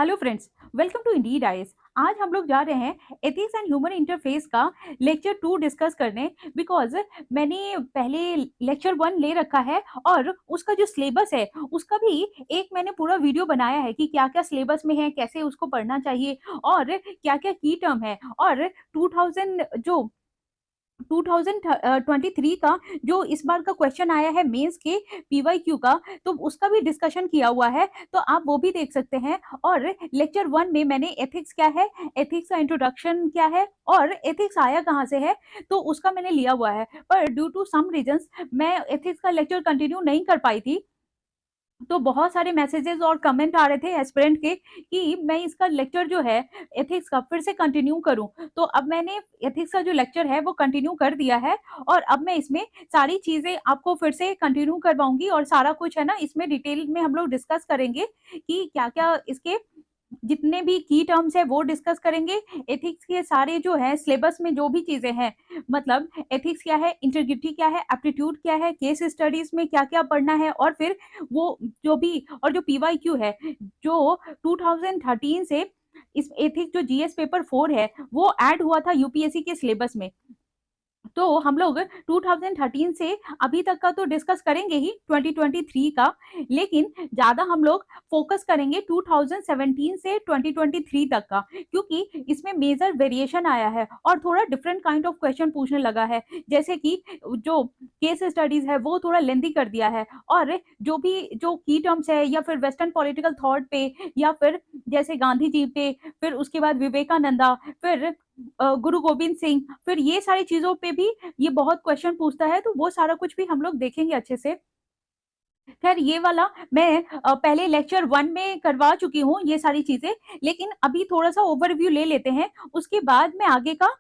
Hello friends, welcome to Indeed IAS. आज हम लोग जा रहे हैं एथिक्स एंड ह्यूमन इंटरफेस का लेक्चर 2 डिस्कस करने। बिकॉज मैंने पहले लेक्चर 1 ले रखा है और उसका जो सिलेबस है उसका भी एक मैंने पूरा वीडियो बनाया है कि क्या क्या सिलेबस में है, कैसे उसको पढ़ना चाहिए और क्या क्या की टर्म है। और 2000 जो 2023 का जो इस बार का क्वेश्चन आया है मेंस के पीवाईक्यू का, तो उसका भी डिस्कशन किया हुआ है, तो आप वो भी देख सकते हैं। और लेक्चर 1 में मैंने एथिक्स क्या है, एथिक्स का इंट्रोडक्शन क्या है और एथिक्स आया कहाँ से है, तो उसका मैंने लिया हुआ है। पर ड्यू टू सम रीजंस मैं एथिक्स का लेक्चर कंटिन्यू नहीं कर पाई थी, तो बहुत सारे मैसेजेस और कमेंट आ रहे थे एस्पिरेंट के कि मैं इसका लेक्चर जो है एथिक्स का फिर से कंटिन्यू करूं। तो अब मैंने एथिक्स का जो लेक्चर है वो कंटिन्यू कर दिया है और अब मैं इसमें सारी चीजें आपको फिर से कंटिन्यू करवाऊंगी और सारा कुछ है ना इसमें डिटेल में हम लोग डिस्कस करेंगे कि क्या क्या इसके जितने भी की टर्म्स है वो डिस्कस करेंगे। एथिक्स के सारे जो है सिलेबस में जो भी चीजें हैं, मतलब एथिक्स क्या है, इंटीग्रिटी क्या है, एप्टीट्यूड क्या है, केस स्टडीज में क्या क्या पढ़ना है, और फिर वो जो भी और जो पीवाईक्यू है जो 2013 से इस एथिक्स जो जीएस पेपर 4 है वो ऐड हुआ था यूपीएससी के सिलेबस में। तो हम लोग 2013 से अभी तक का तो डिस्कस करेंगे ही 2023 का, लेकिन ज्यादा हम लोग फोकस करेंगे 2017 से 2023 तक का, क्योंकि इसमें मेजर वेरिएशन आया है और थोड़ा डिफरेंट काइंड ऑफ क्वेश्चन पूछने लगा है। जैसे कि जो केस स्टडीज है वो थोड़ा लेंदी कर दिया है, और जो भी जो की टर्म्स है या फिर वेस्टर्न पॉलिटिकल थॉट पे या फिर जैसे गांधी जी पे, फिर उसके बाद विवेकानंदा, फिर गुरु गोविंद सिंह, फिर ये सारी चीजों पे भी ये बहुत क्वेश्चन पूछता है, तो वो सारा कुछ भी हम लोग देखेंगे अच्छे से। खैर ये वाला मैं पहले लेक्चर 1 में करवा चुकी हूँ ये सारी चीजें, लेकिन अभी थोड़ा सा ओवरव्यू ले लेते हैं, उसके बाद में आगे का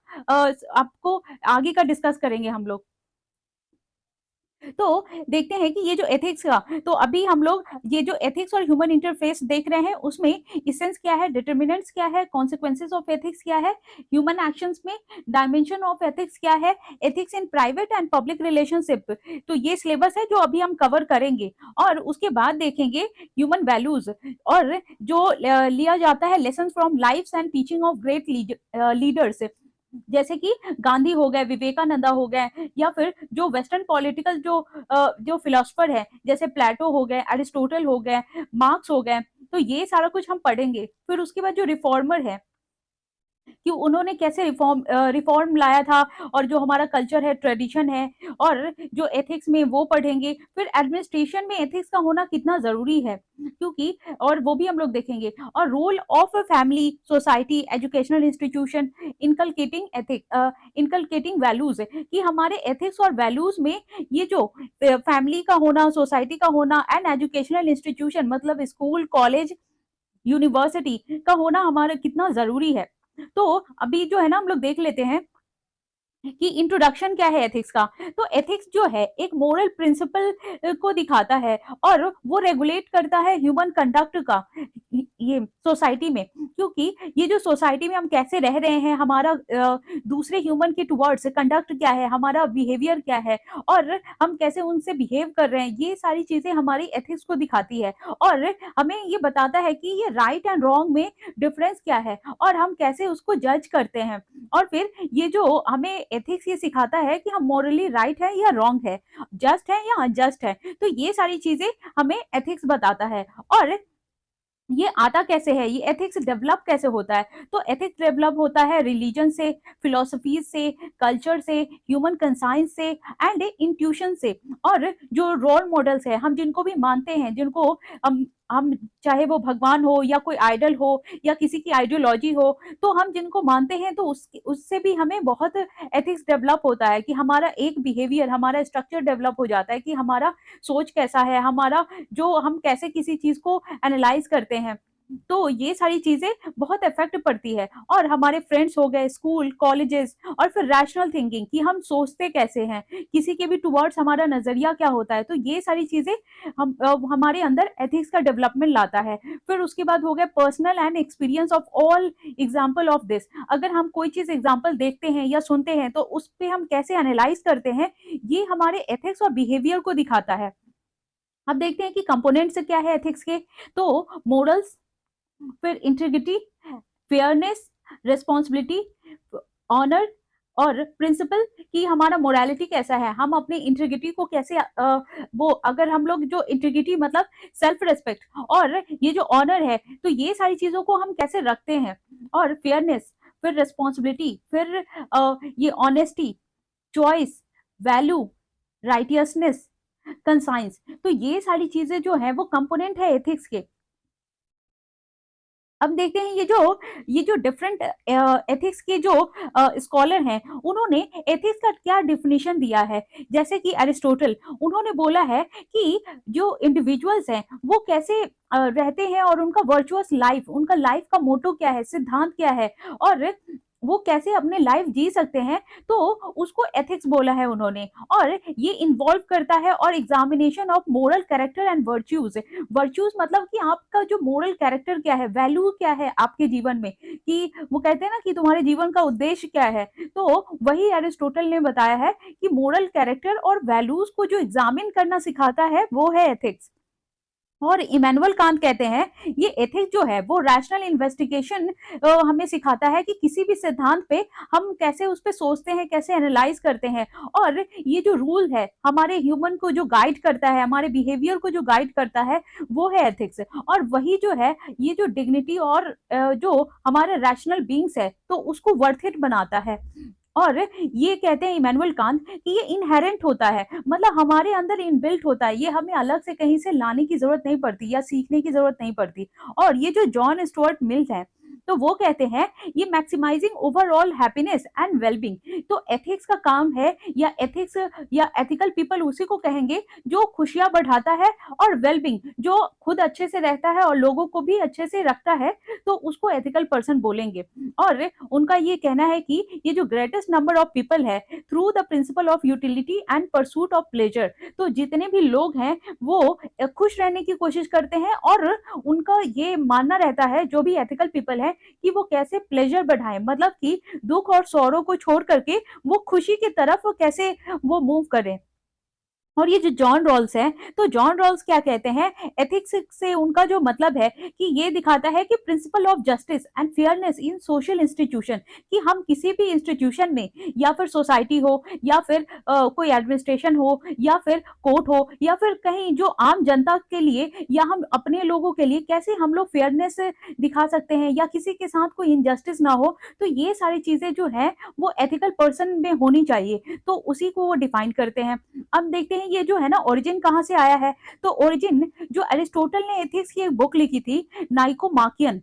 आपको आगे का डिस्कस करेंगे हम लोग। तो देखते हैं कि ये जो एथिक्स का, तो अभी हम लोग ये जो एथिक्स और ह्यूमन इंटरफेस देख रहे हैं उसमें इसेंस क्या है, डिटर्मिनेंट्स क्या है, कॉन्सिक्वेंसेस ऑफ एथिक्स क्या है, ह्यूमन एक्शंस में डायमेंशन ऑफ एथिक्स क्या है, ethics in private and public relationship. तो ये सिलेबस है जो अभी हम कवर करेंगे, और उसके बाद देखेंगे ह्यूमन वैल्यूज, और जो लिया जाता है lesson from life and teaching of great leaders, जैसे कि गांधी हो गए, विवेकानंदा हो गए, या फिर जो वेस्टर्न पॉलिटिकल जो फिलोसफर है जैसे प्लेटो हो गए, एरिस्टोटल हो गए, मार्क्स हो गए, तो ये सारा कुछ हम पढ़ेंगे। फिर उसके बाद जो रिफॉर्मर है कि उन्होंने कैसे रिफॉर्म लाया था, और जो हमारा कल्चर है, ट्रेडिशन है, और जो एथिक्स में वो पढ़ेंगे। फिर एडमिनिस्ट्रेशन में एथिक्स का होना कितना जरूरी है, क्योंकि और वो भी हम लोग देखेंगे, और role of family, society, educational institution inculcating inculcating values, कि हमारे एथिक्स और वैल्यूज में ये जो फैमिली का होना, सोसाइटी का होना, एंड एजुकेशनल इंस्टीट्यूशन मतलब स्कूल, कॉलेज, यूनिवर्सिटी का होना हमारा कितना जरूरी है। तो अभी जो है ना हम लोग देख लेते हैं कि इंट्रोडक्शन क्या है एथिक्स का। तो एथिक्स जो है एक मोरल प्रिंसिपल को दिखाता है, और वो रेगुलेट करता है ह्यूमन कंडक्ट का ये सोसाइटी में, क्योंकि ये जो सोसाइटी में हम कैसे रह रहे हैं, हमारा दूसरे ह्यूमन के टुवर्ड्स कंडक्ट क्या है, हमारा बिहेवियर क्या है, और हम कैसे उनसे बिहेव कर रहे हैं, ये सारी चीजें हमारी एथिक्स को दिखाती है, और हमें ये बताता है कि ये राइट एंड रॉन्ग में डिफरेंस क्या है और हम कैसे उसको जज करते हैं। और फिर ये जो हमें एथिक्स ये सिखाता है कि हम मोरली राइट है या रॉन्ग है, जस्ट है या अनजस्ट है, तो ये सारी चीजें हमें एथिक्स बताता है। और ये आता कैसे है, ये एथिक्स डेवलप कैसे होता है, तो एथिक्स डेवलप होता है रिलीजन से, फिलोसफी से, कल्चर से, ह्यूमन कंसाइंस से, एंड इंट्यूशन से, और जो रोल मॉडल्स है हम जिनको भी मानते हैं, जिनको हम चाहे वो भगवान हो या कोई आइडल हो या किसी की आइडियोलॉजी हो, तो हम जिनको मानते हैं तो उससे भी हमें बहुत एथिक्स डेवलप होता है, कि हमारा एक बिहेवियर, हमारा स्ट्रक्चर डेवलप हो जाता है, कि हमारा सोच कैसा है, हमारा जो हम कैसे किसी चीज को एनालाइज करते हैं, तो ये सारी चीजें बहुत इफेक्ट पड़ती है। और हमारे फ्रेंड्स हो गए, स्कूल, कॉलेजेस, और फिर रैशनल थिंकिंग, कि हम सोचते कैसे हैं, किसी के भी टुवर्ड्स हमारा नजरिया क्या होता है, तो ये सारी चीजें हमारे अंदर एथिक्स का डेवलपमेंट लाता है। फिर उसके बाद हो गया personal and experience of all example of this, अगर हम कोई चीज एग्जाम्पल देखते हैं या सुनते हैं तो उस पर हम कैसे एनालाइज करते हैं, ये हमारे एथिक्स और बिहेवियर को दिखाता है। अब देखते हैं कि कंपोनेंट्स क्या है एथिक्स के। तो मोरल्स, फिर इंटीग्रिटी, फेयरनेस, रिस्पॉन्सिबिलिटी, ऑनर और प्रिंसिपल कि हमारा मोरालिटी कैसा है, हम अपनी इंटीग्रिटी को कैसे वो अगर हम लोग जो इंटीग्रिटी मतलब सेल्फ रिस्पेक्ट और ये जो ऑनर है तो ये सारी चीजों को हम कैसे रखते हैं, और फेयरनेस, फिर रिस्पॉन्सिबिलिटी, फिर ये honesty, choice, value, righteousness, conscience, तो ये सारी चीजें जो है वो कंपोनेंट है एथिक्स के। अब देखते हैं ये जो डिफरेंट एथिक्स के जो स्कॉलर हैं उन्होंने एथिक्स का क्या डिफिनेशन दिया है। जैसे कि एरिस्टोटल, उन्होंने बोला है कि जो इंडिविजुअल्स हैं वो कैसे रहते हैं और उनका वर्चुअस लाइफ, उनका लाइफ का मोटो क्या है, सिद्धांत क्या है, और वो कैसे अपने लाइफ जी सकते हैं, तो उसको एथिक्स बोला है उन्होंने। और ये इन्वॉल्व करता है और examination of moral character and virtues. Virtues मतलब कि आपका जो मोरल कैरेक्टर क्या है, वैल्यू क्या है आपके जीवन में, कि वो कहते हैं ना कि तुम्हारे जीवन का उद्देश्य क्या है, तो वही एरिस्टोटल ने बताया है कि मोरल कैरेक्टर और वैल्यूज को जो एग्जामिन करना सिखाता है वो है एथिक्स। और इमैनुअल कांत कहते हैं ये एथिक्स जो है वो रैशनल इन्वेस्टिगेशन हमें सिखाता है कि किसी भी सिद्धांत पे हम कैसे उस पे सोचते हैं, कैसे एनालाइज करते हैं, और ये जो रूल है हमारे ह्यूमन को जो गाइड करता है, हमारे बिहेवियर को जो गाइड करता है वो है एथिक्स। और वही जो है ये जो डिग्निटी और जो हमारे रैशनल बींग्स है तो उसको वर्थ इट बनाता है। और ये कहते हैं इमैनुअल कांत कि ये इनहेरेंट होता है, मतलब हमारे अंदर इनबिल्ट होता है, ये हमें अलग से कहीं से लाने की जरूरत नहीं पड़ती या सीखने की जरूरत नहीं पड़ती। और ये जो जॉन स्टुअर्ट मिल्स है तो वो कहते हैं ये maximising overall happiness and wellbeing. तो एथिक्स का काम है, या एथिक्स या एथिकल पीपल उसी को कहेंगे जो खुशियां बढ़ाता है, और वेलबींग जो खुद अच्छे से रहता है और लोगों को भी अच्छे से रखता है तो उसको एथिकल पर्सन बोलेंगे। और उनका ये कहना है कि ये जो ग्रेटेस्ट नंबर ऑफ पीपल है through the principle of utility and pursuit of pleasure, तो जितने भी लोग हैं वो खुश रहने की कोशिश करते हैं और उनका ये मानना रहता है जो भी एथिकल पीपल है कि वो कैसे प्लेजर बढ़ाएं, मतलब कि दुख और सौरों को छोड़ करके वो खुशी की तरफ कैसे वो मूव करें। और ये जो जॉन रॉल्स है तो जॉन रॉल्स क्या कहते हैं, एथिक्स से उनका जो मतलब है कि ये दिखाता है कि principle of justice and fairness in social institution, कि हम किसी भी इंस्टीट्यूशन में या फिर सोसाइटी हो या फिर कोई एडमिनिस्ट्रेशन हो या फिर कोर्ट हो या फिर कहीं जो आम जनता के लिए या हम अपने लोगों के लिए कैसे हम लोग फेयरनेस दिखा सकते हैं या किसी के साथ कोई इनजस्टिस ना हो, तो ये सारी चीजें जो है वो एथिकल पर्सन में होनी चाहिए, तो उसी को वो डिफाइन करते हैं। अब देखते हैं ये जो है ना ओरिजिन कहाँ से आया है, तो ओरिजिन जो एरिस्टोटल ने एथिक्स की एक बुक लिखी थी नाइकोमाकियन,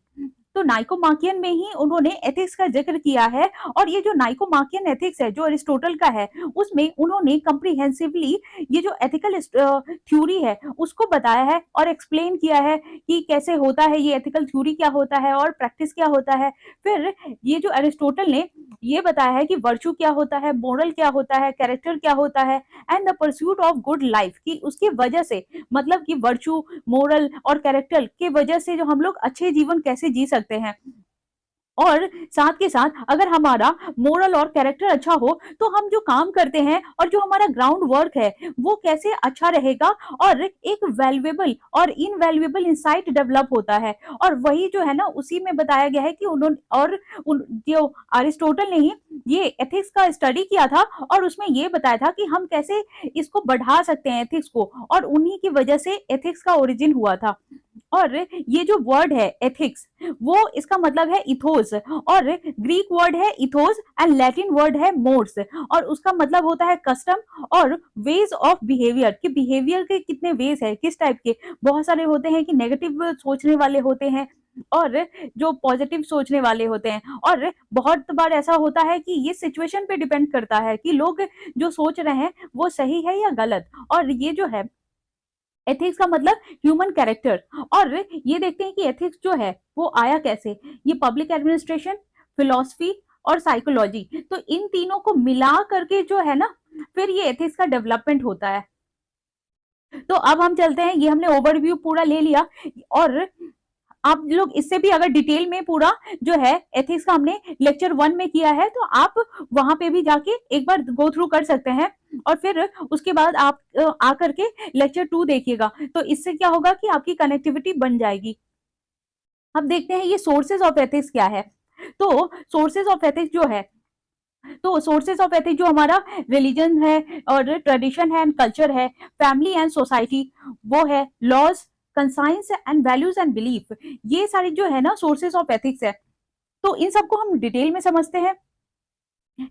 तो नाइकोमाकियन में ही उन्होंने एथिक्स का जिक्र किया है। और ये जो नाइकोमाकियन एथिक्स है जो अरिस्टोटल का है उसमें उन्होंने कम्प्रिहेंसिवली ये जो एथिकल थ्योरी है उसको बताया है और एक्सप्लेन किया है कि कैसे होता है ये एथिकल थ्योरी, क्या होता है और प्रैक्टिस क्या होता है। फिर ये जो अरिस्टोटल ने ये बताया है कि वर्चू क्या होता है, मोरल क्या होता है, कैरेक्टर क्या होता है, and the pursuit of good life, की उसकी वजह से मतलब कि वर्चू, मोरल और कैरेक्टर के वजह से जो हम लोग अच्छे जीवन कैसे जी सकते हैं। और साथ के साथ अगर हमारा मोरल और कैरेक्टर अच्छा हो तो हम जो काम करते हैं और जो हमारा ग्राउंड वर्क है वो कैसे अच्छा रहेगा, और एक वैल्यूएबल और इनवैल्यूएबल इंसाइट डेवलप होता है। और वही जो है ना उसी में बताया गया है कि उन्होंने और जो अरिस्टोटल ने ही ये एथिक्स का स्टडी किया था और उसमें ये बताया था कि हम कैसे इसको बढ़ा सकते हैं एथिक्स को, और उन्हीं की वजह से एथिक्स का ओरिजिन हुआ था। और ये जो वर्ड है एथिक्स वो इसका मतलब है इथोस, और ग्रीक वर्ड है इथोस एंड लैटिन वर्ड है मोर्स, और उसका मतलब होता है कस्टम और वेज ऑफ बिहेवियर, कि बिहेवियर के कितने वेज है, किस टाइप के, बहुत सारे होते हैं कि नेगेटिव सोचने वाले होते हैं और जो पॉजिटिव सोचने वाले होते हैं, और बहुत बार ऐसा होता है कि ये सिचुएशन पे डिपेंड करता है कि लोग जो सोच रहे हैं वो सही है या गलत। और ये जो है एथिक्स का मतलब ह्यूमन कैरेक्टर। और ये देखते हैं कि एथिक्स जो है वो आया कैसे, ये पब्लिक एडमिनिस्ट्रेशन, फिलॉसफी और साइकोलॉजी, तो इन तीनों को मिला करके जो है ना फिर ये एथिक्स का डेवलपमेंट होता है। तो अब हम चलते हैं, ये हमने ओवरव्यू पूरा ले लिया, और आप लोग इससे भी अगर डिटेल में पूरा जो है एथिक्स का हमने लेक्चर 1 में किया है तो आप वहां पे भी जाके एक बार गो थ्रू कर सकते हैं, और फिर उसके बाद आप आकर के लेक्चर 2 देखिएगा, तो इससे क्या होगा कि आपकी कनेक्टिविटी बन जाएगी। अब देखते हैं ये सोर्सेज ऑफ एथिक्स क्या है। तो सोर्सेज ऑफ एथिक्स जो है, तो सोर्सेज ऑफ एथिक्स जो हमारा रिलीजन है और ट्रेडिशन है एंड कल्चर है, फैमिली एंड सोसाइटी, वो है laws, conscience and values and belief, ये सारी जो है ना सोर्सेज ऑफ एथिक्स है। तो इन सबको हम डिटेल में समझते हैं।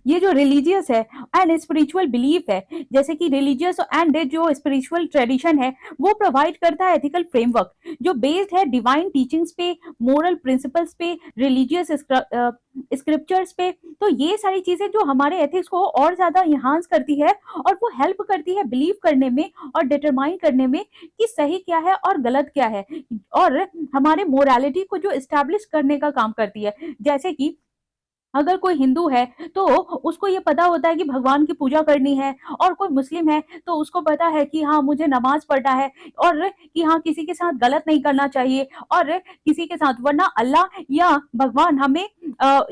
ये जो रिलीजियस है एंड स्पिरिचुअल बिलीफ है, जैसे कि रिलीजियस एंड जो स्पिरिचुअल ट्रेडिशन है, वो प्रोवाइड करता है एथिकल फ्रेमवर्क जो बेस्ड है डिवाइन टीचिंग्स पे, मोरल प्रिंसिपल्स पे, रिलीजियस स्क्रिप्चर्स पे। तो ये सारी चीजें जो हमारे एथिक्स को और ज्यादा इन्हांस करती है और वो हेल्प करती है बिलीव करने में और डिटरमाइन करने में कि सही क्या है और गलत क्या है, और हमारे मोरालिटी को जो एस्टैब्लिश करने का काम करती है। जैसे कि अगर कोई हिंदू है तो उसको ये पता होता है कि भगवान की पूजा करनी है, और कोई मुस्लिम है तो उसको पता है कि हाँ मुझे नमाज पढ़ना है, और कि हाँ किसी के साथ गलत नहीं करना चाहिए और किसी के साथ, वरना अल्लाह या भगवान हमें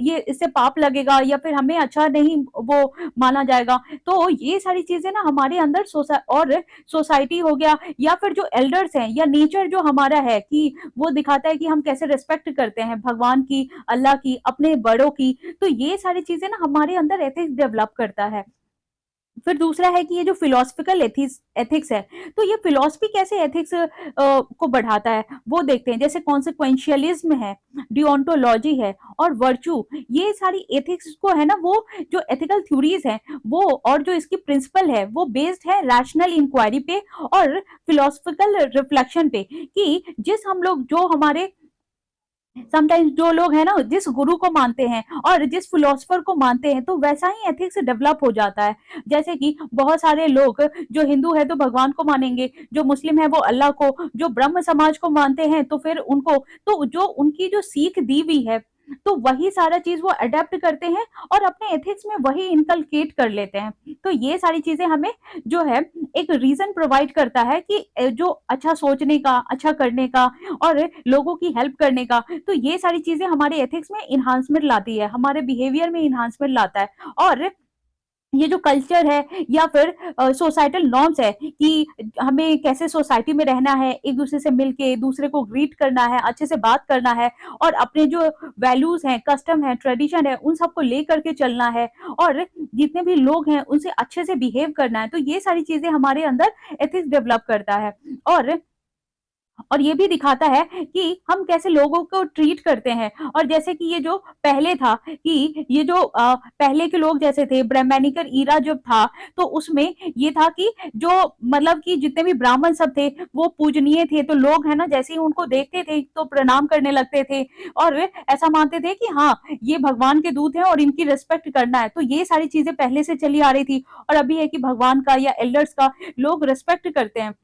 ये इससे पाप लगेगा या फिर हमें अच्छा नहीं वो माना जाएगा। तो ये सारी चीजें ना हमारे अंदर और सोसाइटी हो गया या फिर जो एल्डर्स हैं या नेचर जो हमारा है कि वो दिखाता है कि हम कैसे रिस्पेक्ट करते हैं भगवान की, अल्लाह की, अपने बड़ों की। तो ये सारी चीजें ना हमारे अंदर एथिक्स डेवलप करता है। फिर दूसरा है कि ये जो फिलोसफिकल एथिक्स है, तो ये फिलोसफी कैसे एथिक्स को बढ़ाता है वो देखते हैं। जैसे कॉन्सिक्वेंशियलिज्म है, डिओंटोलॉजी है और वर्चू, ये सारी एथिक्स को है ना, वो जो एथिकल थ्योरीज है वो और जो इसकी प्रिंसिपल है वो बेस्ड है रैशनल इंक्वायरी पे और फिलोसफिकल रिफ्लेक्शन पे, कि जिस हम लोग जो हमारे समटाइम्स जो लोग हैं ना जिस गुरु को मानते हैं और जिस फिलोसफर को मानते हैं, तो वैसा ही एथिक्स डेवलप हो जाता है। जैसे कि बहुत सारे लोग जो हिंदू है तो भगवान को मानेंगे, जो मुस्लिम है वो अल्लाह को, जो ब्रह्म समाज को मानते हैं तो फिर उनको, तो जो उनकी जो सीख दी हुई है तो वही सारा चीज वो अडेप्ट करते हैं और अपने एथिक्स में वही इनकलकेट कर लेते हैं। तो ये सारी चीजें हमें जो है एक रीजन प्रोवाइड करता है कि जो अच्छा सोचने का, अच्छा करने का और लोगों की हेल्प करने का, तो ये सारी चीजें हमारे एथिक्स में इन्हांसमेंट लाती है, हमारे बिहेवियर में इन्हांसमेंट लाता है। और ये जो कल्चर है या फिर सोसाइटल नॉर्म्स है कि हमें कैसे सोसाइटी में रहना है, एक दूसरे से मिलके दूसरे को ग्रीट करना है, अच्छे से बात करना है और अपने जो वैल्यूज हैं, कस्टम है, ट्रेडिशन है, उन सबको लेकर के चलना है और जितने भी लोग हैं उनसे अच्छे से बिहेव करना है। तो ये सारी चीजें हमारे अंदर एथिक्स डेवलप करता है। और ये भी दिखाता है कि हम कैसे लोगों को ट्रीट करते हैं। और जैसे कि ये जो पहले था कि ये जो पहले के लोग जैसे थे, ब्राह्मणिकल ईरा जब था, तो उसमें ये था कि जो मतलब कि जितने भी ब्राह्मण सब थे वो पूजनीय थे, तो लोग है ना जैसे ही उनको देखते थे तो प्रणाम करने लगते थे और ऐसा मानते थे कि हाँ ये भगवान के दूत हैं और इनकी रिस्पेक्ट करना है। तो ये सारी चीजें पहले से चली आ रही थी और अभी है कि भगवान का या एल्डर्स का लोग रिस्पेक्ट करते हैं।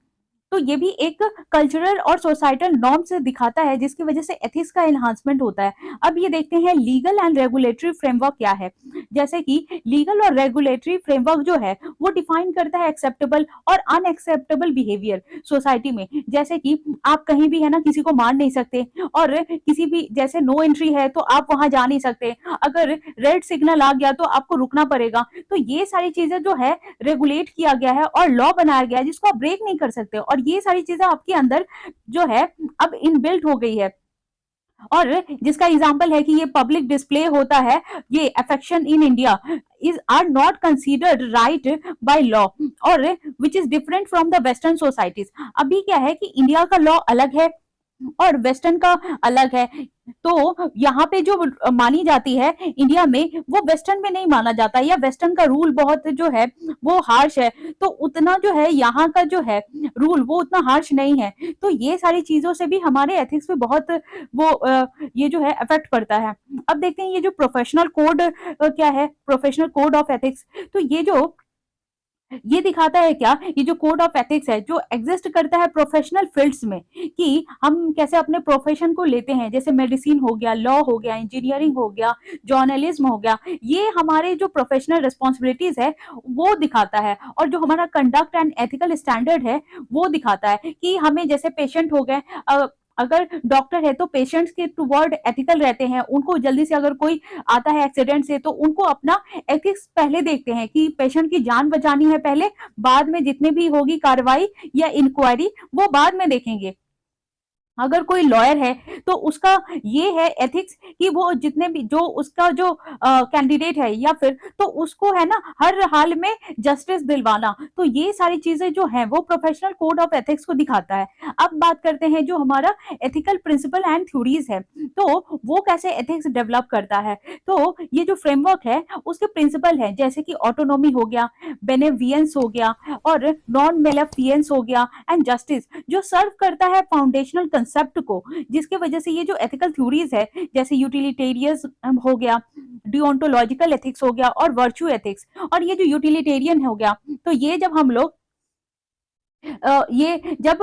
तो ये भी एक कल्चरल और सोसाइटल नॉर्म से दिखाता है जिसकी वजह से एथिक्स का एनहांसमेंट होता है। अब ये देखते हैं लीगल एंड रेगुलेटरी फ्रेमवर्क क्या है। जैसे कि लीगल और रेगुलेटरी फ्रेमवर्क जो है वो डिफाइन करता है एक्सेप्टेबल और अनएक्सेप्टेबल बिहेवियर सोसाइटी में। जैसे कि आप कहीं भी है ना किसी को मार नहीं सकते, और किसी भी जैसे नो एंट्री है तो आप वहां जा नहीं सकते, अगर रेड सिग्नल आ गया तो आपको रुकना पड़ेगा। तो ये सारी चीजें जो है रेगुलेट किया गया है और लॉ बनाया गया है जिसको आप ब्रेक नहीं कर सकते, और ये सारी चीजें आपके अंदर जो है अब इनबिल्ट हो गई है। और जिसका एग्जाम्पल है कि ये पब्लिक डिस्प्ले होता है, ये affection in India is are not considered right by law और which is different from the western societies. अभी क्या है कि इंडिया का लॉ अलग है और वेस्टर्न का अलग है। तो यहाँ पे जो मानी जाती है इंडिया में वो वेस्टर्न में नहीं माना जाता, या वेस्टर्न का रूल बहुत जो है वो हार्श है, तो उतना जो है यहाँ का जो है रूल वो उतना हार्श नहीं है। तो ये सारी चीजों से भी हमारे एथिक्स पे बहुत वो ये जो है अफेक्ट पड़ता है। अब देखते हैं ये जो प्रोफेशनल कोड क्या है, प्रोफेशनल कोड ऑफ एथिक्स। तो ये दिखाता है क्या, ये जो कोड ऑफ एथिक्स है जो एग्जिस्ट करता है प्रोफेशनल फील्ड्स में, कि हम कैसे अपने प्रोफेशन को लेते हैं, जैसे मेडिसिन हो गया, लॉ हो गया, इंजीनियरिंग हो गया, जर्नलिज्म हो गया। ये हमारे जो प्रोफेशनल रिस्पॉन्सिबिलिटीज है वो दिखाता है, और जो हमारा कंडक्ट एंड एथिकल स्टैंडर्ड है वो दिखाता है कि हमें जैसे पेशेंट हो गए, अगर डॉक्टर है तो पेशेंट्स के टुवर्ड एथिकल रहते हैं, उनको जल्दी से अगर कोई आता है एक्सीडेंट से तो उनको अपना एथिक्स पहले देखते हैं कि पेशेंट की जान बचानी है पहले, बाद में जितने भी होगी कार्रवाई या इंक्वायरी वो बाद में देखेंगे। अगर कोई लॉयर है तो उसका ये है एथिक्स कि वो जितने भी जो उसका जो कैंडिडेट है या फिर तो उसको है ना हर हाल में जस्टिस दिलवाना, तो ये सारी चीजें जो है वो प्रोफेशनल कोड ऑफ एथिक्स को दिखाता है। अब बात करते हैं जो हमारा एथिकल प्रिंसिपल एंड थ्योरीज है, तो वो कैसे एथिक्स डेवलप करता है। तो ये जो फ्रेमवर्क है उसके प्रिंसिपल है जैसे कि ऑटोनॉमी हो गया, बेनेवियंस हो गया और नॉन मेलेफियंस हो गया एंड जस्टिस, जो सर्व करता है फाउंडेशनल कंसेप्ट को, जिसके वजह से ये जो एथिकल थ्योरीज है जैसे यूटिलिटेरियन हो गया, डिओन्टोलॉजिकल एथिक्स हो गया और वर्च्यू एथिक्स। और ये जो यूटिलिटेरियन हो गया, तो ये जब हम लोग ये जब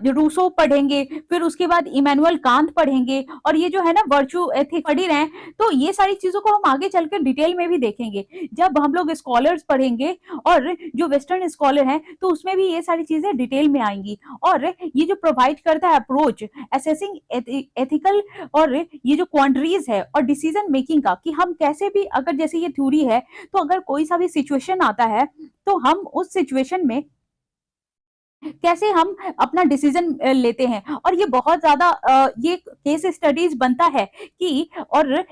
रूसो पढ़ेंगे, फिर उसके बाद इमैनुअल कांत पढ़ेंगे और ये जो है ना वर्च्यू एथिक पढ़ ही रहे हैं, तो ये सारी चीजों को हम आगे चलकर डिटेल में भी देखेंगे जब हम लोग स्कॉलर्स पढ़ेंगे, और जो वेस्टर्न स्कॉलर हैं तो उसमें भी ये सारी चीजें डिटेल में आएंगी। और ये जो प्रोवाइड करता है अप्रोच असेसिंग एथिकल और ये जो क्वांड्रीज है और डिसीजन मेकिंग का, कि हम कैसे भी अगर जैसे ये थ्योरी है तो अगर कोई सा भी सिचुएशन आता है तो हम उस सिचुएशन में कैसे हम अपना डिसीजन लेते हैं। और ये बहुत ज्यादा ये केस स्टडीज बनता है कि, और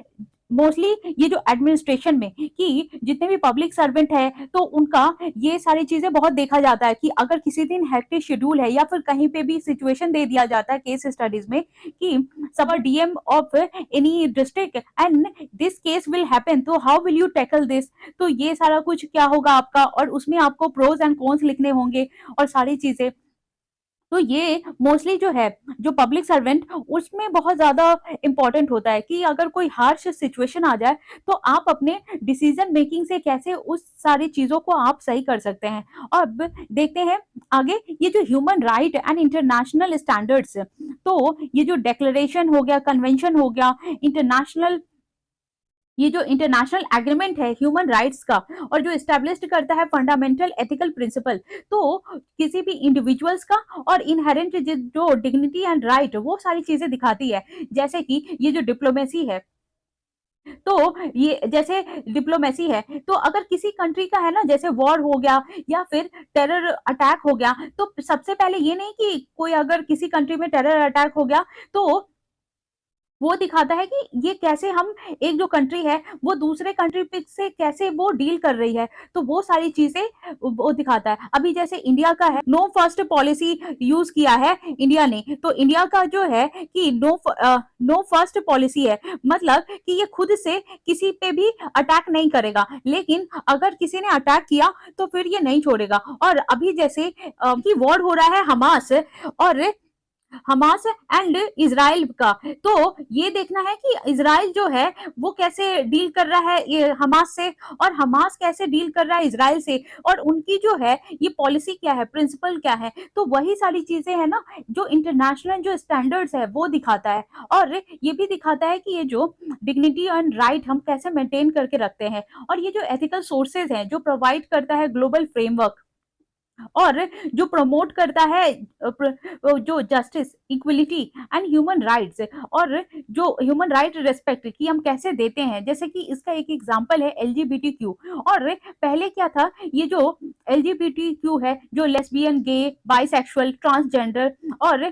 मोस्टली ये जो एडमिनिस्ट्रेशन में कि जितने भी पब्लिक सर्वेंट है तो उनका ये सारी चीजें बहुत देखा जाता है कि अगर किसी दिन हेक्टिक शेड्यूल है या फिर कहीं पे भी सिचुएशन दे दिया जाता है केस स्टडीज में कि सब DM of any district and this case will happen, तो how will you tackle this, तो ये सारा कुछ क्या होगा आपका, और उसमें आपको प्रोज एंड कॉन्स लिखने होंगे और सारी चीजें। तो ये मोस्टली जो है जो पब्लिक सर्वेंट उसमें बहुत ज्यादा इंपॉर्टेंट होता है कि अगर कोई हार्श सिचुएशन आ जाए तो आप अपने डिसीजन मेकिंग से कैसे उस सारी चीजों को आप सही कर सकते हैं। अब देखते हैं आगे ये जो human right and international standards, तो ये जो डिक्लेरेशन हो गया, कन्वेंशन हो गया, इंटरनेशनल ये जो इंटरनेशनल एग्रीमेंट है ह्यूमन राइट्स का और जो एस्टेब्लिश्ड करता है फंडामेंटल एथिकल प्रिंसिपल, तो किसी भी इंडिविजुअल्स का और इनहेरेंट जो डिग्निटी एंड राइट वो सारी चीजें दिखाती है। जैसे कि ये जो डिप्लोमेसी है, तो ये जैसे डिप्लोमेसी है तो अगर किसी कंट्री का है ना जैसे वॉर हो गया या फिर टेरर अटैक हो गया, तो सबसे पहले ये नहीं कि कोई अगर किसी कंट्री में टेरर अटैक हो गया तो वो दिखाता है कि ये कैसे हम एक जो कंट्री है वो दूसरे कंट्री पे से कैसे वो डील कर रही है, तो वो सारी चीजें वो दिखाता है। अभी जैसे इंडिया का है नो फर्स्ट पॉलिसी यूज किया है इंडिया ने, तो इंडिया का जो है कि नो फर्स्ट पॉलिसी है, मतलब कि ये खुद से किसी पे भी अटैक नहीं करेगा, लेकिन अगर किसी ने अटैक किया तो फिर ये नहीं छोड़ेगा। और अभी जैसे कि वॉर हो रहा है हमास एंड इजराइल का, तो ये देखना है कि इजराइल जो है वो कैसे डील कर रहा है ये हमास से, और हमास कैसे डील कर रहा है इजराइल से, और उनकी जो है ये पॉलिसी क्या है, प्रिंसिपल क्या है, तो वही सारी चीजें है ना जो इंटरनेशनल जो स्टैंडर्ड्स है वो दिखाता है। और ये भी दिखाता है कि ये जो डिग्निटी एंड राइट हम कैसे मेंटेन करके रखते हैं। और ये जो एथिकल सोर्सेज हैं जो प्रोवाइड करता है ग्लोबल फ्रेमवर्क और जो प्रमोट करता है जो justice, equality and human rights, और जो ह्यूमन राइट रेस्पेक्ट कि हम कैसे देते हैं। जैसे कि इसका एक एग्जांपल है एलजीबीटीक्यू, और पहले क्या था, ये जो एलजीबीटीक्यू है जो लेस्बियन, गे, बाइसेक्सुअल, ट्रांसजेंडर और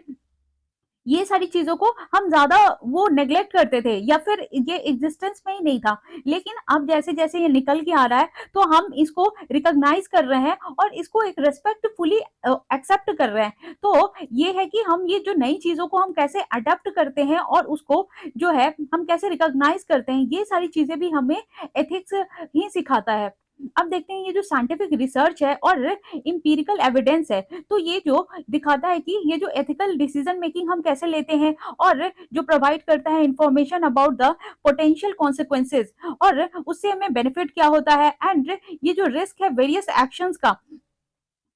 ये सारी चीजों को हम ज्यादा वो नेग्लेक्ट करते थे या फिर ये एग्जिस्टेंस में ही नहीं था, लेकिन अब जैसे जैसे ये निकल के आ रहा है तो हम इसको रिकॉग्नाइज कर रहे हैं और इसको एक रेस्पेक्टफुली एक्सेप्ट कर रहे हैं। तो ये है कि हम ये जो नई चीजों को हम कैसे अडेप्ट करते हैं और उसको जो है हम कैसे रिकॉग्नाइज करते हैं, ये सारी चीजें भी हमें एथिक्स ही सिखाता है। अब देखते हैं ये जो साइंटिफिक रिसर्च है और इंपीरिकल एविडेंस है, तो ये जो दिखाता है कि ये जो एथिकल डिसीजन मेकिंग हम कैसे लेते हैं और जो प्रोवाइड करता है information about the potential consequences, और उससे हमें बेनिफिट क्या होता है, एंड ये जो रिस्क है वेरियस एक्शंस का,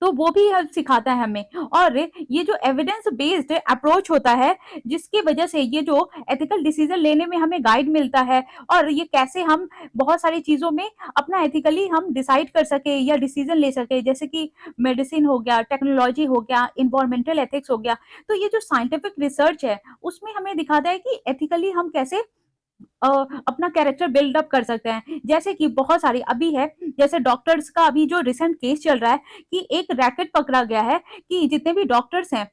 तो वो भी सिखाता है हमें। और ये जो एविडेंस बेस्ड अप्रोच होता है जिसकी वजह से ये जो एथिकल डिसीजन लेने में हमें गाइड मिलता है, और ये कैसे हम बहुत सारी चीजों में अपना एथिकली हम डिसाइड कर सके या डिसीजन ले सके, जैसे कि मेडिसिन हो गया, टेक्नोलॉजी हो गया, इन्वायरमेंटल एथिक्स हो गया। तो ये जो साइंटिफिक रिसर्च है उसमें हमें दिखाता है कि एथिकली हम कैसे अपना कैरेक्टर बिल्डअप कर सकते हैं। जैसे कि बहुत सारी अभी है, जैसे डॉक्टर्स का अभी जो रिसेंट केस चल रहा है कि एक रैकेट पकड़ा गया है कि जितने भी डॉक्टर्स हैं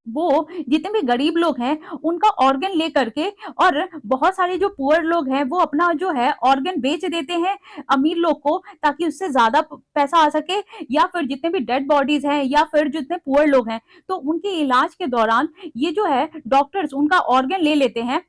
वो जितने भी गरीब लोग हैं उनका ऑर्गन ले करके, और बहुत सारे जो पुअर लोग हैं वो अपना जो है ऑर्गन बेच देते हैं अमीर लोग को, ताकि उससे ज्यादा पैसा आ सके। या फिर जितने भी डेड बॉडीज हैं या फिर जितने पुअर लोग हैं, तो उनके इलाज के दौरान ये जो है डॉक्टर्स उनका ऑर्गन ले लेते हैं।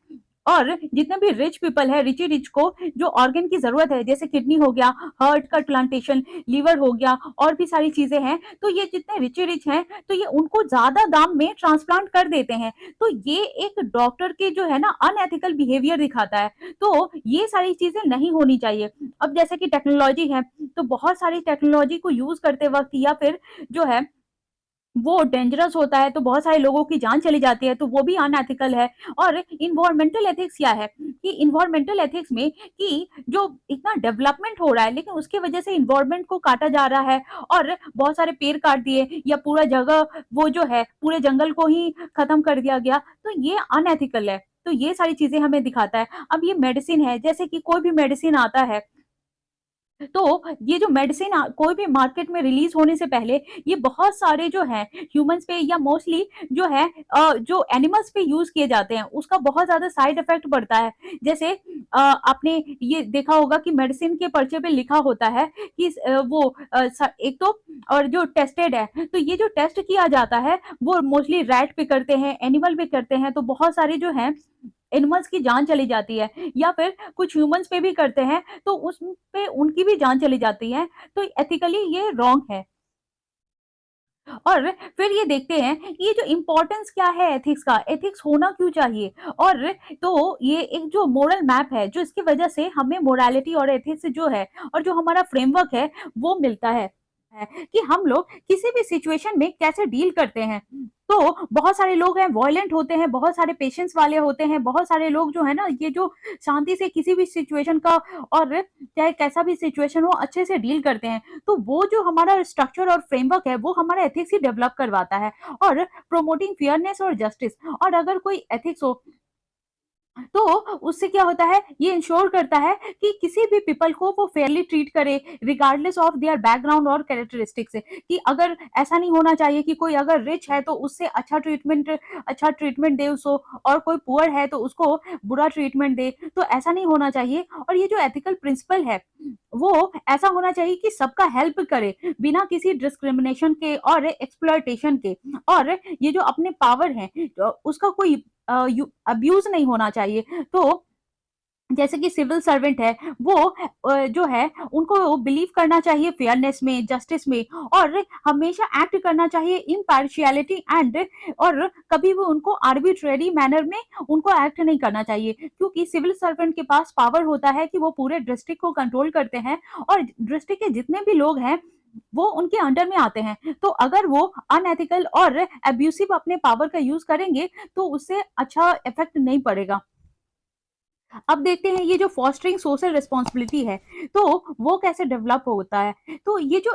और जितने भी रिच पीपल है, रिची रिच को जो ऑर्गन की जरूरत है, जैसे किडनी हो गया, हार्ट का ट्रांसप्लांटेशन, लीवर हो गया, और भी सारी चीजें हैं, तो ये जितने रिची रिच हैं तो ये उनको ज्यादा दाम में ट्रांसप्लांट कर देते हैं। तो ये एक डॉक्टर के जो है ना अनएथिकल बिहेवियर दिखाता है। तो ये सारी चीजें नहीं होनी चाहिए। अब जैसे कि टेक्नोलॉजी है, तो बहुत सारी टेक्नोलॉजी को यूज करते वक्त या फिर जो है वो डेंजरस होता है, तो बहुत सारे लोगों की जान चली जाती है, तो वो भी अनएथिकल है। और इन्वायरमेंटल एथिक्स क्या है कि इन्वायरमेंटल एथिक्स में कि जो इतना डेवलपमेंट हो रहा है लेकिन उसकी वजह से इन्वायरमेंट को काटा जा रहा है, और बहुत सारे पेड़ काट दिए या पूरा जगह वो जो है पूरे जंगल को ही खत्म कर दिया गया, तो ये अनएथिकल है। तो ये सारी चीजें हमें दिखाता है। अब ये मेडिसिन है, जैसे कि कोई भी मेडिसिन आता है, तो ये जो मेडिसिन कोई भी मार्केट में रिलीज होने से पहले ये बहुत सारे जो है ह्यूमंस पे या मोस्टली जो है जो एनिमल्स पे यूज किए जाते हैं, उसका बहुत ज्यादा साइड इफेक्ट पड़ता है। जैसे आपने ये देखा होगा कि मेडिसिन के पर्चे पे लिखा होता है कि एक तो, और जो टेस्टेड है, तो ये जो टेस्ट किया जाता है वो मोस्टली रैट पे करते हैं, एनिमल पे करते हैं, तो बहुत सारे जो है एनिमल्स की जान चली जाती है। या फिर कुछ ह्यूमंस पे भी करते हैं, तो उस पे उनकी भी जान चली जाती है। तो एथिकली ये रॉन्ग है। और फिर ये देखते हैं ये जो इम्पोर्टेंस क्या है एथिक्स का, एथिक्स होना क्यों चाहिए। और तो ये एक जो मोरल मैप है, जो इसकी वजह से हमें मोरालिटी और एथिक्स जो है और जो हमारा फ्रेमवर्क है वो मिलता है कि हम लोग किसी भी सिचुएशन में कैसे डील करते हैं। तो बहुत सारे लोग हैं वॉयलेंट होते हैं, बहुत सारे पेशेंस वाले होते हैं, बहुत सारे लोग जो है ना ये जो शांति से किसी भी सिचुएशन का, और चाहे कैसा भी सिचुएशन हो, अच्छे से डील करते हैं। तो वो जो हमारा स्ट्रक्चर और फ्रेमवर्क है वो हमारा एथिक्स ही डेवलप करवाता है, और प्रोमोटिंग फेयरनेस और जस्टिस। और अगर कोई एथिक्स हो तो उससे क्या होता है, ये इंश्योर करता है कि किसी भी पीपल को वो फेयरली ट्रीट करे रिगार्डलेस ऑफ देयर बैकग्राउंड और कैरेक्टरिस्टिक्स। कि अगर ऐसा नहीं होना चाहिए कि कोई अगर रिच है तो उससे अच्छा ट्रीटमेंट दे उसको, और कोई पुअर है तो उसको बुरा ट्रीटमेंट दे, तो ऐसा नहीं होना चाहिए। और ये जो एथिकल प्रिंसिपल है वो ऐसा होना चाहिए कि सबका हेल्प करे बिना किसी डिस्क्रिमिनेशन के और एक्सप्लॉयटेशन के। और ये जो अपने पावर है उसका कोई अब्यूज नहीं होना चाहिए। तो जैसे कि सिविल सर्वेंट है वो जो है उनको बिलीव करना चाहिए फेयरनेस में, जस्टिस में, और हमेशा एक्ट करना चाहिए इम्पार्शियलिटी एंड, और कभी भी उनको आर्बिट्रेरी मैनर में उनको एक्ट नहीं करना चाहिए। क्योंकि सिविल सर्वेंट के पास पावर होता है कि वो पूरे डिस्ट्रिक्ट को कंट्रोल करते हैं, और डिस्ट्रिक्ट के जितने भी लोग हैं वो उनके अंडर में आते हैं। तो अगर वो अनएथिकल और अब्यूसिव अपने पावर का यूज करेंगे तो उससे अच्छा इफेक्ट नहीं पड़ेगा। अब देखते हैं ये जो फॉस्टरिंग सोशल रिस्पॉन्सिबिलिटी है तो वो कैसे डेवलप होता है। तो ये जो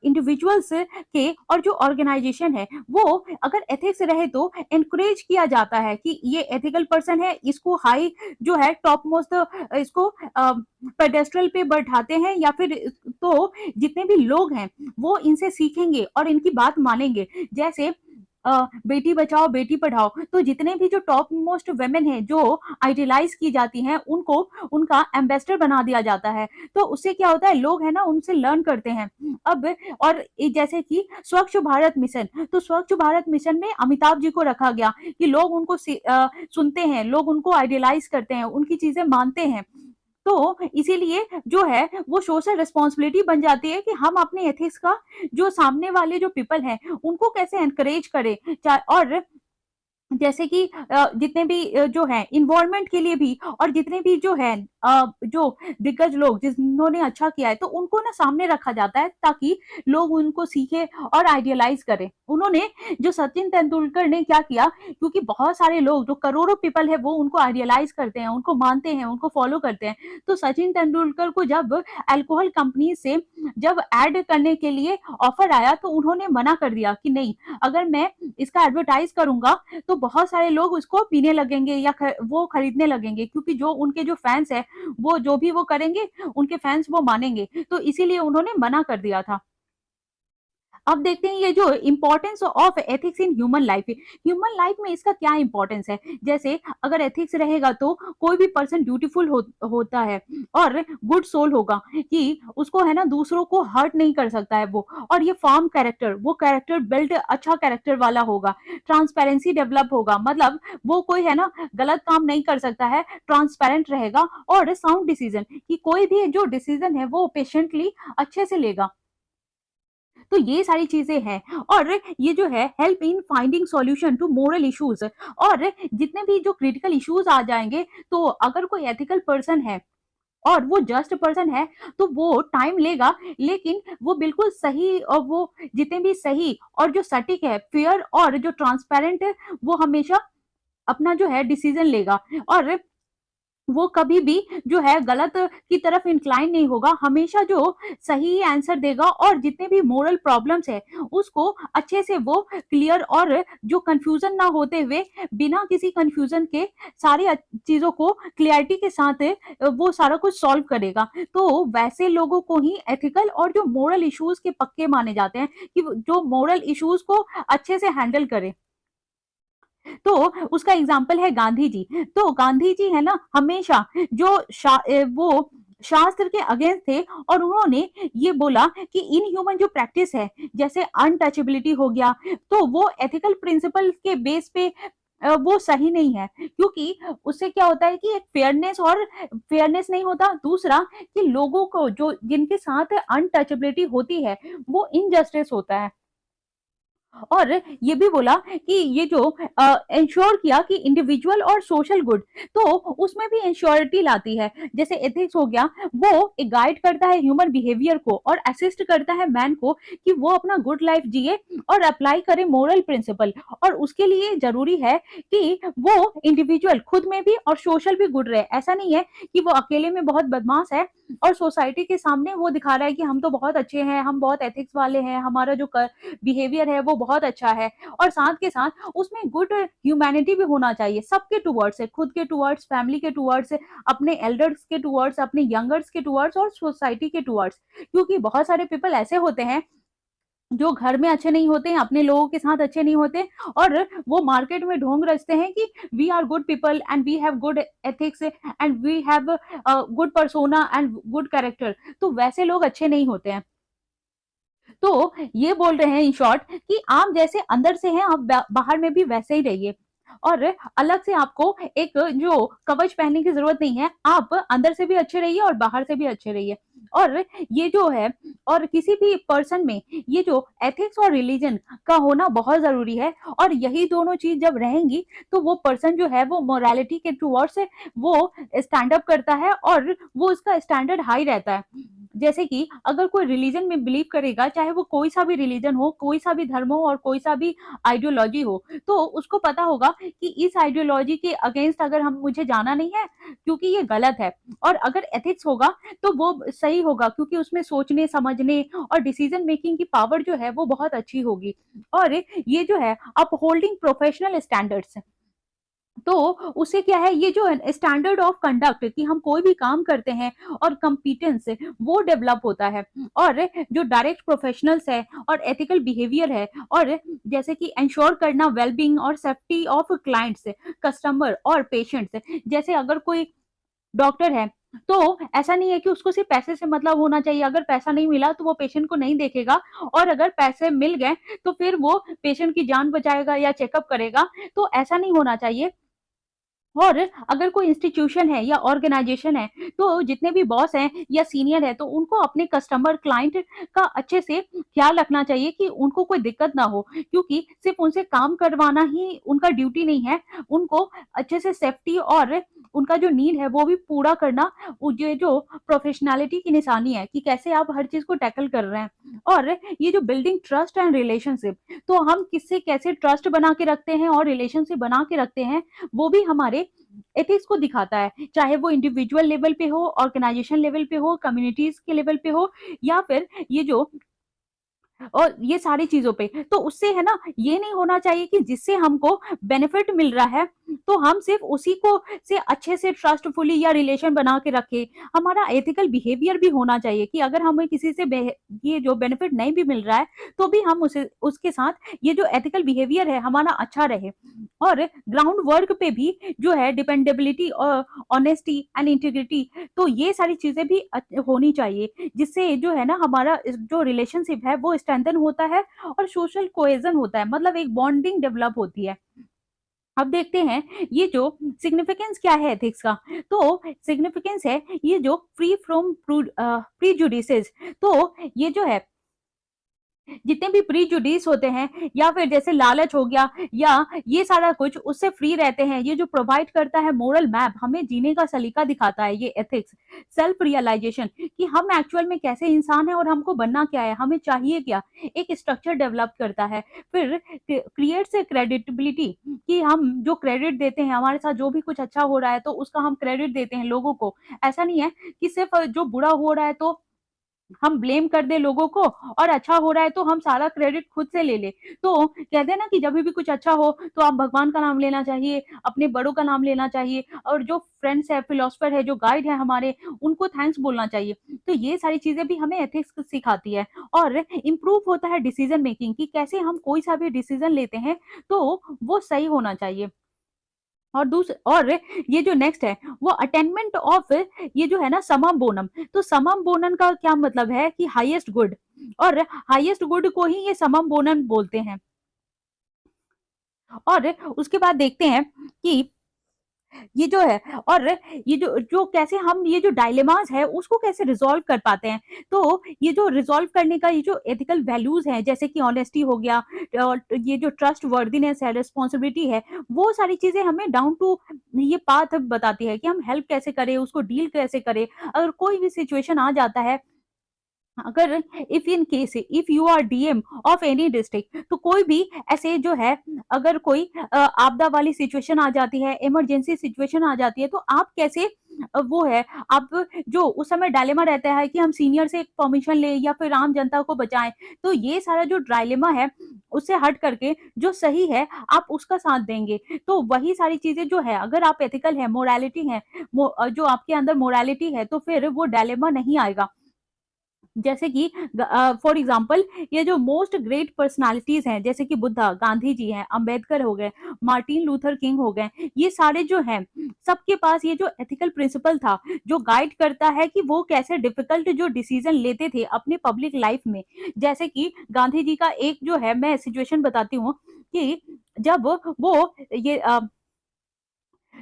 इंडिविजुअल्स के और जो ऑर्गेनाइजेशन है वो अगर एथिक्स रहे तो एनकरेज किया जाता है कि ये एथिकल पर्सन है, इसको हाई जो है टॉप मोस्ट इसको पेडेस्ट्रल पे बैठाते हैं, या फिर तो जितने भी लोग हैं वो इनसे सीखेंगे और इनकी बात मानेंगे। जैसे बेटी बचाओ बेटी पढ़ाओ, तो जितने भी जो टॉप मोस्ट वेमेन है जो आइडियलाइज की जाती हैं उनको उनका एम्बेसडर बना दिया जाता है। तो उससे क्या होता है, लोग है ना उनसे लर्न करते हैं। अब और जैसे कि स्वच्छ भारत मिशन, तो स्वच्छ भारत मिशन में अमिताभ जी को रखा गया कि लोग उनको सुनते हैं, लोग उनको आइडियलाइज करते हैं, उनकी चीजें मानते हैं। तो इसीलिए जो है वो सोशल रिस्पॉन्सिबिलिटी बन जाती है कि हम अपने एथिक्स का जो सामने वाले जो पीपल हैं उनको कैसे एनकरेज करें। और जैसे कि जितने भी जो है इन्वायरमेंट के लिए भी, और जितने भी जो है जो दिग्गज लोग जिन्होंने अच्छा किया है तो उनको ना सामने रखा जाता है ताकि लोग उनको सीखे और आइडियलाइज करें। उन्होंने जो सचिन तेंदुलकर ने क्या किया, क्योंकि बहुत सारे लोग जो करोड़ों पीपल है वो उनको आइडियलाइज करते हैं, उनको मानते हैं, उनको फॉलो करते हैं। तो सचिन तेंदुलकर को जब अल्कोहल कंपनी से जब ऐड करने के लिए ऑफर आया तो उन्होंने मना कर दिया कि नहीं, अगर मैं इसका एडवर्टाइज करूंगा तो बहुत सारे लोग उसको पीने लगेंगे या वो खरीदने लगेंगे, क्योंकि जो उनके जो फैंस है वो जो भी वो करेंगे उनके फैंस वो मानेंगे। तो इसीलिए उन्होंने मना कर दिया था। अब देखते हैं ये जो importance of ethics in human life में इसका क्या इम्पोर्टेंस है। जैसे अगर एथिक्स रहेगा तो कोई भी पर्सन ब्यूटीफुल होता है और गुड सोल होगा, कि उसको है ना दूसरों को हर्ट नहीं कर सकता है वो, और ये फॉर्म कैरेक्टर, वो कैरेक्टर बिल्ड अच्छा कैरेक्टर वाला होगा, ट्रांसपेरेंसी डेवलप होगा, मतलब वो कोई है ना गलत काम नहीं कर सकता है, ट्रांसपेरेंट रहेगा, और साउंड डिसीजन, कि कोई भी जो डिसीजन है वो पेशेंटली अच्छे से लेगा। तो ये सारी चीजें हैं, और ये जो है help in finding solution to moral issues, और जितने भी जो क्रिटिकल इश्यूज आ जाएंगे, तो अगर कोई एथिकल पर्सन है और वो जस्ट पर्सन है तो वो टाइम लेगा, लेकिन वो बिल्कुल सही, और वो जितने भी सही और जो सटीक है, फेयर और जो ट्रांसपेरेंट है, वो हमेशा अपना जो है डिसीजन लेगा, और वो कभी भी जो है गलत की तरफ इंक्लाइन नहीं होगा, हमेशा जो सही आंसर देगा, और जितने भी मोरल प्रॉब्लम्स है उसको अच्छे से वो क्लियर, और जो कंफ्यूजन ना होते हुए, बिना किसी कंफ्यूजन के सारी चीजों को क्लियरिटी के साथ वो सारा कुछ सॉल्व करेगा। तो वैसे लोगों को ही एथिकल और जो मोरल इश्यूज के पक्के माने जाते हैं, कि जो मोरल इश्यूज को अच्छे से हैंडल करे। तो उसका एग्जाम्पल है गांधी जी। तो गांधी जी है ना हमेशा जो वो शास्त्र के अगेंस्ट थे, और उन्होंने ये बोला कि इनह्यूमन जो प्रैक्टिस है, जैसे अनटचेबिलिटी हो गया, तो वो एथिकल प्रिंसिपल के बेस पे वो सही नहीं है, क्योंकि उससे क्या होता है कि एक फेयरनेस नहीं होता, दूसरा कि लोगों को जो जिनके साथ अनटचेबिलिटी होती है वो इनजस्टिस होता है। और ये भी बोला कि ये जो इंश्योर किया कि इंडिविजुअल और सोशल गुड, तो उसमें भी इंश्योरिटी लाती है। जैसे एथिक्स हो गया, वो एक गाइड करता है ह्यूमन बिहेवियर को, और असिस्ट करता है मैन को कि वो अपना गुड लाइफ जिए और अप्लाई करे मोरल प्रिंसिपल। और उसके लिए जरूरी है कि वो इंडिविजुअल खुद में भी और सोशल भी गुड रहे। ऐसा नहीं है कि वो अकेले में बहुत बदमाश है और सोसाइटी के सामने वो दिखा रहा है कि हम तो बहुत अच्छे हैं, हम बहुत एथिक्स वाले हैं, हमारा जो बिहेवियर है वो बहुत अच्छा है, और साथ के साथ उसमें गुड ह्यूमैनिटी भी होना चाहिए सबके टुवर्ड्स है, खुद के टुवर्ड्स, फैमिली के टुवर्ड्स, अपने एल्डर्स के टुवर्ड्स, अपने यंगर्स के टुवर्ड्स, और सोसाइटी के टुवर्ड्स। क्योंकि बहुत सारे पीपल ऐसे होते हैं जो घर में अच्छे नहीं होते हैं, अपने लोगों के साथ अच्छे नहीं होते, और वो मार्केट में ढोंग रचते हैं कि we are good people and we have good ethics and we have good persona and good character. तो वैसे लोग अच्छे नहीं होते हैं। तो ये बोल रहे हैं इन शॉर्ट कि आप जैसे अंदर से हैं, आप बाहर में भी वैसे ही रहिए, और अलग से आपको एक जो कवच पहनने की जरूरत नहीं है, आप अंदर से भी अच्छे रहिए और बाहर से भी अच्छे रहिए। और ये जो है, और किसी भी पर्सन में ये जो एथिक्स और रिलीजन का होना बहुत जरूरी है, और यही दोनों चीज जब रहेंगी तो वो पर्सन जो है वो मोरालिटी के टुवर्ड्स वो स्टैंड अप करता है, और वो उसका स्टैंडर्ड हाई रहता है। जैसे कि अगर कोई रिलीजन में बिलीव करेगा, चाहे वो कोई सा भी रिलीजन हो, कोई सा भी धर्म हो, और कोई सा भी आइडियोलॉजी हो, तो उसको पता होगा कि इस आइडियोलॉजी के अगेंस्ट अगर हम मुझे जाना नहीं है क्योंकि ये गलत है, और अगर एथिक्स होगा तो वो सही होगा, क्योंकि उसमें सोचने समझने और डिसीजन मेकिंग की पावर जो है वो बहुत अच्छी होगी। और ये जो है अपहोल्डिंग प्रोफेशनल स्टैंडर्ड्स, तो उससे क्या है, ये जो स्टैंडर्ड ऑफ कंडक्ट कि हम कोई भी काम करते हैं और कंपिटेंस वो डेवलप होता है, और जो डायरेक्ट प्रोफेशनल्स है और एथिकल बिहेवियर है, और जैसे कि इंश्योर करना वेलबींग और सेफ्टी ऑफ क्लाइंट्स, कस्टमर और पेशेंट्स। जैसे अगर कोई डॉक्टर है तो ऐसा नहीं है कि उसको सिर्फ पैसे से मतलब होना चाहिए, अगर पैसा नहीं मिला तो वो पेशेंट को नहीं देखेगा, और अगर पैसे मिल गए तो फिर वो पेशेंट की जान बचाएगा या चेकअप करेगा। तो ऐसा नहीं होना चाहिए। और अगर कोई इंस्टीट्यूशन है या ऑर्गेनाइजेशन है, तो जितने भी बॉस हैं या सीनियर है, तो उनको अपने कस्टमर क्लाइंट का अच्छे से ख्याल रखना चाहिए कि उनको कोई दिक्कत ना हो, क्योंकि सिर्फ उनसे काम करवाना ही उनका ड्यूटी नहीं है, उनको अच्छे से सेफ्टी और उनका जो नीड है वो भी पूरा करना ये जो प्रोफेशनैलिटी की निशानी है, कि कैसे आप हर चीज को टैकल कर रहे हैं। और ये जो बिल्डिंग ट्रस्ट एंड रिलेशनशिप, तो हम किससे कैसे ट्रस्ट बना के रखते हैं और रिलेशनशिप बना के रखते हैं, वो भी हमारे एथिक्स को दिखाता है, चाहे वो इंडिविजुअल लेवल पे हो, ऑर्गेनाइजेशन लेवल पे हो, कम्युनिटीज के लेवल पे हो, या फिर ये जो और ये सारी चीजों पे। तो उससे है ना, ये नहीं होना चाहिए कि जिससे हमको बेनिफिट मिल रहा है तो हम सिर्फ उसी को से अच्छे से ट्रस्टफुली या रिलेशन बना के रखें। हमारा एथिकल बिहेवियर भी होना चाहिए कि अगर हमें किसी से ये जो बेनिफिट नहीं भी मिल रहा है, तो भी हम उसे उसके साथ ये जो एथिकल बिहेवियर है हमारा अच्छा रहे। और ग्राउंड वर्क पे भी जो है डिपेंडेबिलिटी और ऑनेस्टी एंड इंटीग्रिटी, तो ये सारी चीजें भी होनी चाहिए, जिससे जो है ना हमारा जो रिलेशनशिप है वो स्ट्रेंथन होता है और सोशल कोहेजन होता है, मतलब एक बॉन्डिंग डेवलप होती है। अब देखते हैं ये जो सिग्निफिकेंस क्या है एथिक्स का। तो सिग्निफिकेंस है ये जो फ्री फ्रॉम प्रीजुडिसेस। तो ये जो है जितने भी प्रीजुडिस होते हैं या फिर जैसे लालच हो गया या ये सारा कुछ, उससे फ्री रहते हैं। ये जो प्रोवाइड करता है मोरल मैप, हमें जीने का सलीका दिखाता है ये एथिक्स। सेल्फ रियलाइजेशन कि हम एक्चुअल में कैसे इंसान हैं और हमको बनना क्या है, हमें चाहिए क्या, एक स्ट्रक्चर डेवलप करता है। फिर क्रिएट्स क्रेडिटेबिलिटी कि हम जो क्रेडिट देते हैं, हमारे साथ जो भी कुछ अच्छा हो रहा है तो उसका हम क्रेडिट देते हैं लोगों को। ऐसा नहीं है कि सिर्फ जो बुरा हो रहा है तो हम ब्लेम कर दे लोगों को और अच्छा हो रहा है तो हम सारा क्रेडिट खुद से ले ले। तो कहते हैं ना कि जब भी कुछ अच्छा हो तो आप भगवान का नाम लेना चाहिए, अपने बड़ों का नाम लेना चाहिए, और जो फ्रेंड्स है, फिलोसफर है, जो गाइड है हमारे, उनको थैंक्स बोलना चाहिए। तो ये सारी चीजें भी हमें एथिक्स सिखाती है। और इम्प्रूव होता है डिसीजन मेकिंग कि कैसे हम कोई सा भी डिसीजन लेते हैं तो वो सही होना चाहिए। और ये जो नेक्स्ट है वो अटेनमेंट ऑफ, ये जो है ना समम बोनम। तो समम बोनम का क्या मतलब है कि हाईएस्ट गुड, और हाईएस्ट गुड को ही ये समम बोनम बोलते हैं। और उसके बाद देखते हैं कि ये जो है, और ये जो जो कैसे हम ये जो डायलेमास है उसको कैसे रिजॉल्व कर पाते हैं। तो ये जो रिजॉल्व करने का ये जो एथिकल वैल्यूज हैं, जैसे कि ऑनेस्टी हो गया, और ये जो ट्रस्ट वर्दीनेस है, रिस्पॉन्सिबिलिटी है, वो सारी चीजें हमें डाउन टू ये पाथ बताती है कि हम हेल्प कैसे करें, उसको डील कैसे करें। अगर कोई भी सिचुएशन आ जाता है, अगर if in case if you are DM of any district, तो कोई भी ऐसे जो है, अगर कोई आपदा वाली सिचुएशन आ जाती है, इमरजेंसी सिचुएशन आ जाती है, तो आप कैसे वो है, आप जो उस समय डायलेमा रहता है कि हम सीनियर से परमिशन ले या फिर आम जनता को बचाएं। तो ये सारा जो डायलेमा है उससे हट करके जो सही है आप उसका साथ देंगे। तो वही सारी चीजें जो है, अगर आप एथिकल है, मोरालिटी है, जो आपके अंदर मोरालिटी है, तो फिर वो डायलेमा नहीं आएगा। जैसे कि फॉर एग्जाम्पल ये जो मोस्ट ग्रेट पर्सनालिटीज हैं, जैसे कि बुद्धा, गांधी जी हैं, अंबेडकर हो गए, मार्टिन लूथर किंग हो गए, ये सारे जो हैं सबके पास ये जो एथिकल प्रिंसिपल था जो गाइड करता है कि वो कैसे डिफिकल्ट जो डिसीजन लेते थे अपने पब्लिक लाइफ में। जैसे कि गांधी जी का एक जो है, मैं सिचुएशन बताती हूँ कि जब वो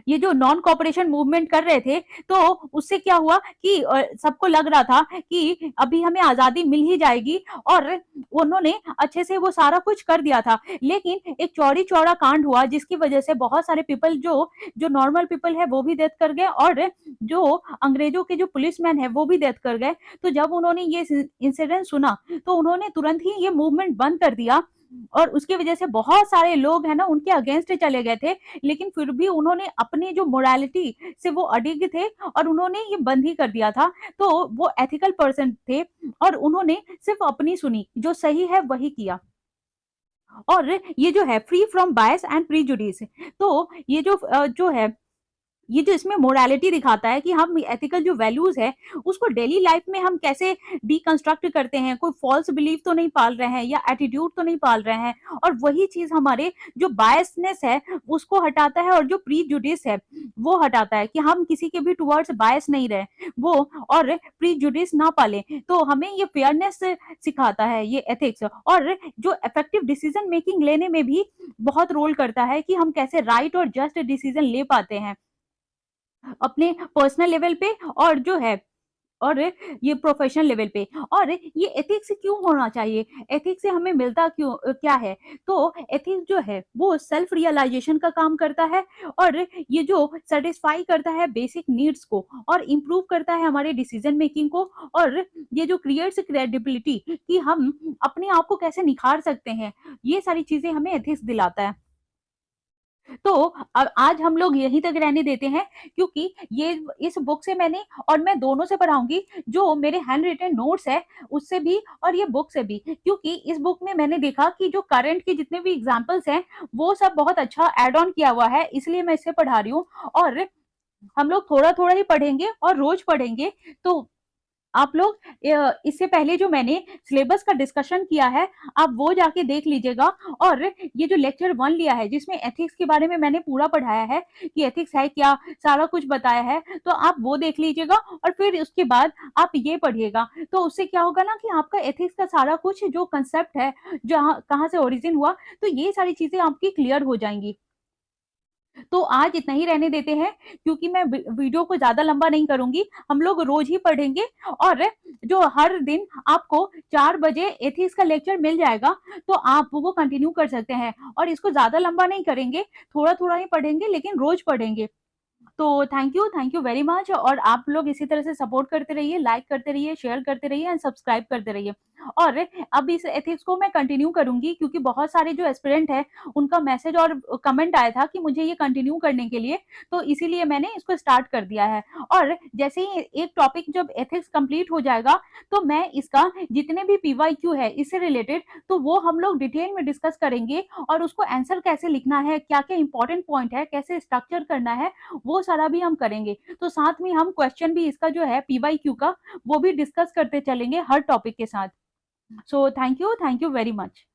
ये जो नॉन कॉपरेशन मूवमेंट कर रहे थे, तो उससे क्या हुआ कि सबको लग रहा था कि अभी हमें आजादी मिल ही जाएगी, और उन्होंने अच्छे से वो सारा कुछ कर दिया था। लेकिन एक चौड़ी चौड़ा कांड हुआ जिसकी वजह से बहुत सारे पीपल जो जो नॉर्मल पीपल है वो भी डेथ कर गए, और जो अंग्रेजों के जो पुलिसमैन है वो भी डेथ कर गए। तो जब उन्होंने ये इंसिडेंट सुना तो उन्होंने तुरंत ही ये मूवमेंट बंद कर दिया, और उसकी वजह से बहुत सारे लोग है ना उनके अगेंस्ट चले गए थे। लेकिन फिर भी उन्होंने अपनी जो मोरालिटी से वो अडिग थे और उन्होंने ये बंद ही कर दिया था। तो वो एथिकल पर्सन थे और उन्होंने सिर्फ अपनी सुनी, जो सही है वही किया। और ये जो है free from bias and prejudice, तो ये जो है, ये जो इसमें मोरालिटी दिखाता है कि हम एथिकल जो वैल्यूज है उसको डेली लाइफ में हम कैसे डिकंस्ट्रक्ट करते हैं, कोई फॉल्स बिलीफ तो नहीं पाल रहे हैं या एटीट्यूड तो नहीं पाल रहे हैं। और वही चीज हमारे जो बायसनेस है उसको हटाता है, और जो प्रीजुडिस है वो हटाता है कि हम किसी के भी टुवर्ड्स बायस नहीं रहे वो, और प्रीजुडिस ना पाले। तो हमें ये फेयरनेस सिखाता है ये एथिक्स, और जो इफेक्टिव डिसीजन मेकिंग लेने में भी बहुत रोल करता है कि हम कैसे राइट और जस्ट डिसीजन ले पाते हैं अपने पर्सनल लेवल पे, और जो है, और ये प्रोफेशनल लेवल पे। और ये एथिक्स क्यों होना चाहिए, एथिक्स से हमें मिलता क्यों क्या है। तो एथिक्स जो है वो सेल्फ रियलाइजेशन का काम करता है, और ये जो सेटिस्फाई करता है बेसिक नीड्स को, और इम्प्रूव करता है हमारे डिसीजन मेकिंग को, और ये जो क्रिएट्स क्रेडिबिलिटी कि हम अपने आप को कैसे निखार सकते हैं, ये सारी चीजें हमें एथिक्स दिलाता है। तो अब आज हम लोग यहीं तक रहने देते हैं, क्योंकि ये इस बुक से मैंने, और मैं दोनों से पढ़ाऊंगी, जो मेरे हैंड रिटन नोट्स है उससे भी और ये बुक से भी, क्योंकि इस बुक में मैंने देखा कि जो करंट के जितने भी एग्जाम्पल्स हैं वो सब बहुत अच्छा एड ऑन किया हुआ है, इसलिए मैं इसे पढ़ा रही हूँ। और हम लोग थोड़ा थोड़ा ही पढ़ेंगे और रोज पढ़ेंगे। तो आप लोग इससे पहले जो मैंने सिलेबस का डिस्कशन किया है आप वो जाके देख लीजिएगा। और ये जो लेक्चर 1 लिया है जिसमें एथिक्स के बारे में मैंने पूरा पढ़ाया है कि एथिक्स है क्या, सारा कुछ बताया है, तो आप वो देख लीजिएगा और फिर उसके बाद आप ये पढ़िएगा। तो उससे क्या होगा ना कि आपका एथिक्स का सारा कुछ जो कंसेप्ट है, जहाँ कहाँ से ओरिजिन हुआ, तो ये सारी चीजें आपकी क्लियर हो जाएंगी। तो आज इतना ही रहने देते हैं, क्योंकि मैं वीडियो को ज्यादा लंबा नहीं करूंगी। हम लोग रोज ही पढ़ेंगे, और जो हर दिन आपको 4 बजे एथिक्स का लेक्चर मिल जाएगा, तो आप वो कंटिन्यू कर सकते हैं। और इसको ज्यादा लंबा नहीं करेंगे, थोड़ा थोड़ा ही पढ़ेंगे, लेकिन रोज पढ़ेंगे। तो थैंक यू वेरी मच। और आप लोग इसी तरह से सपोर्ट करते रहिए, लाइक करते रहिए, शेयर करते रहिए एंड सब्सक्राइब करते रहिए। और अब इस एथिक्स को मैं कंटिन्यू करूंगी, क्योंकि बहुत सारे जो एस्पिरेंट है उनका मैसेज और कमेंट आया था कि मुझे ये कंटिन्यू करने के लिए, तो इसीलिए मैंने इसको स्टार्ट कर दिया है। और जैसे ही एक टॉपिक जब एथिक्स कंप्लीट हो जाएगा, तो मैं इसका जितने भी पीवाईक्यू है इससे रिलेटेड, तो वो हम लोग डिटेल में डिस्कस करेंगे, और उसको आंसर कैसे लिखना है, क्या क्या इंपॉर्टेंट पॉइंट है, कैसे स्ट्रक्चर करना है, वो सारा भी हम करेंगे। तो साथ में हम क्वेश्चन भी इसका जो है पीवाईक्यू का, वो भी डिस्कस करते चलेंगे हर टॉपिक के साथ। So thank you very much.